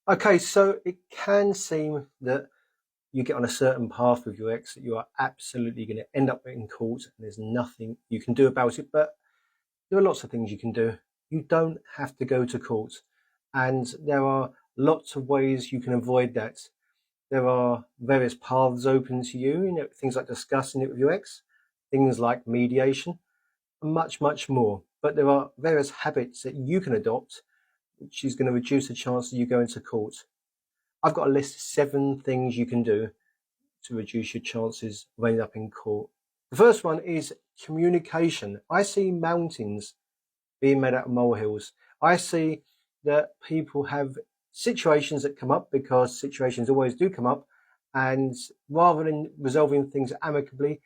Okay, so it can seem that you get on a certain path with your ex that you are absolutely going to end up in court and there's nothing you can do about it. But there are lots of things you can do. You don't have to go to court, and there are lots of ways you can avoid that. There are various paths open to you, things like discussing it with your ex, things like mediation, and much, much more. But there are various habits that you can adopt, which is going to reduce the chance of you going to court. I've got a list of 7 things you can do to reduce your chances of ending up in court. The first one is communication. I see mountains being made out of molehills. I see that people have situations that come up, because situations always do come up, and rather than resolving things amicably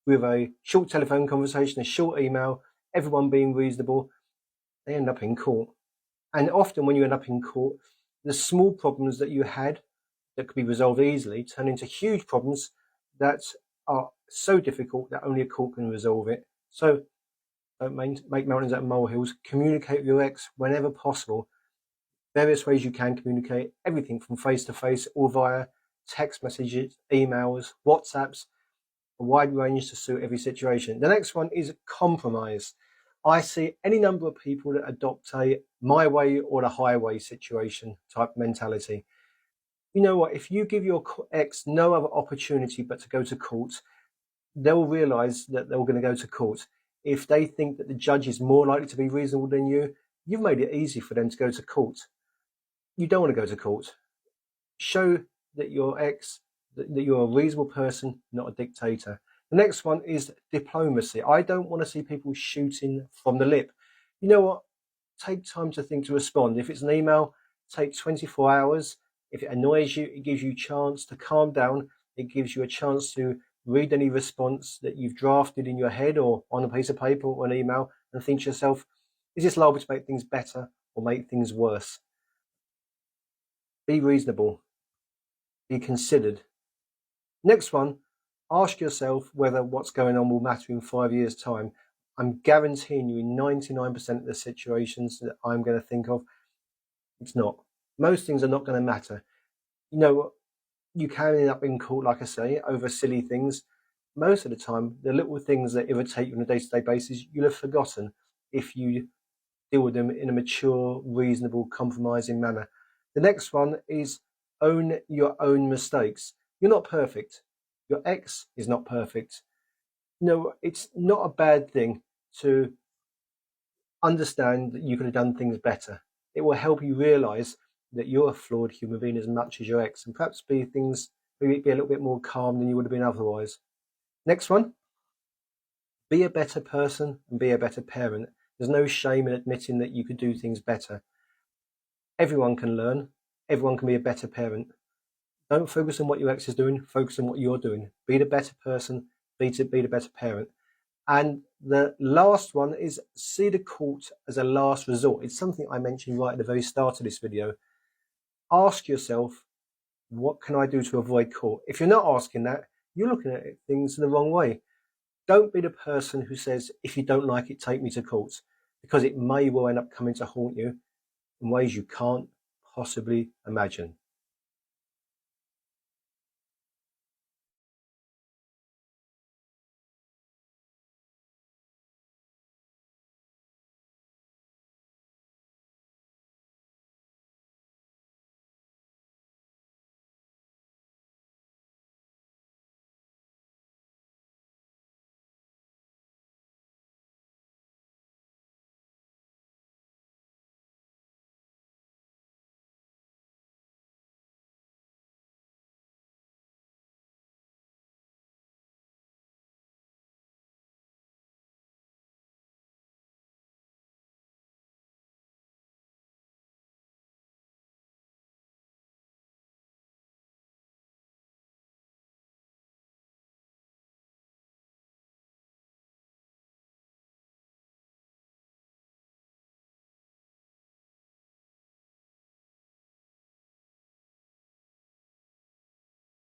with a short telephone conversation, a short email, everyone being reasonable, they end up in court. And often when you end up in court, the small problems that you had that could be resolved easily turn into huge problems that are so difficult that only a court can resolve it. So don't make mountains out of molehills. Communicate with your ex whenever possible. Various ways you can communicate, everything from face to face or via text messages, emails, WhatsApps, a wide range to suit every situation. The next one is compromise. I see any number of people that adopt a my way or the highway situation type mentality. You know what? If you give your ex no other opportunity but to go to court, they'll realize that they're going to go to court. If they think that the judge is more likely to be reasonable than you, you've made it easy for them to go to court. You don't want to go to court. Show that your ex, that you're a reasonable person, not a dictator. The next one is diplomacy. I don't want to see people shooting from the lip. You know what? Take time to think to respond. If it's an email, take 24 hours. If it annoys you, it gives you a chance to calm down. It gives you a chance to read any response that you've drafted in your head or on a piece of paper or an email and think to yourself, is this liable to make things better or make things worse? Be reasonable. Be considered. Next one, ask yourself whether what's going on will matter in 5 years' time. I'm guaranteeing you in 99% of the situations that I'm going to think of, it's not. Most things are not going to matter. You know, you can end up in court, like I say, over silly things. Most of the time, the little things that irritate you on a day-to-day basis, you'll have forgotten if you deal with them in a mature, reasonable, compromising manner. The next one is own your own mistakes. You're not perfect. Your ex is not perfect. No, it's not a bad thing to understand that you could have done things better. It will help you realize that you're a flawed human being as much as your ex, and perhaps maybe be a little bit more calm than you would have been otherwise. Next one, be a better person and be a better parent. There's no shame in admitting that you could do things better. Everyone can learn. Everyone can be a better parent. Don't focus on what your ex is doing. Focus on what you're doing. Be the better person. Be the better parent. And the last one is see the court as a last resort. It's something I mentioned right at the very start of this video. Ask yourself, what can I do to avoid court? If you're not asking that, you're looking at things the wrong way. Don't be the person who says, if you don't like it, take me to court, because it may well end up coming to haunt you in ways you can't possibly imagine.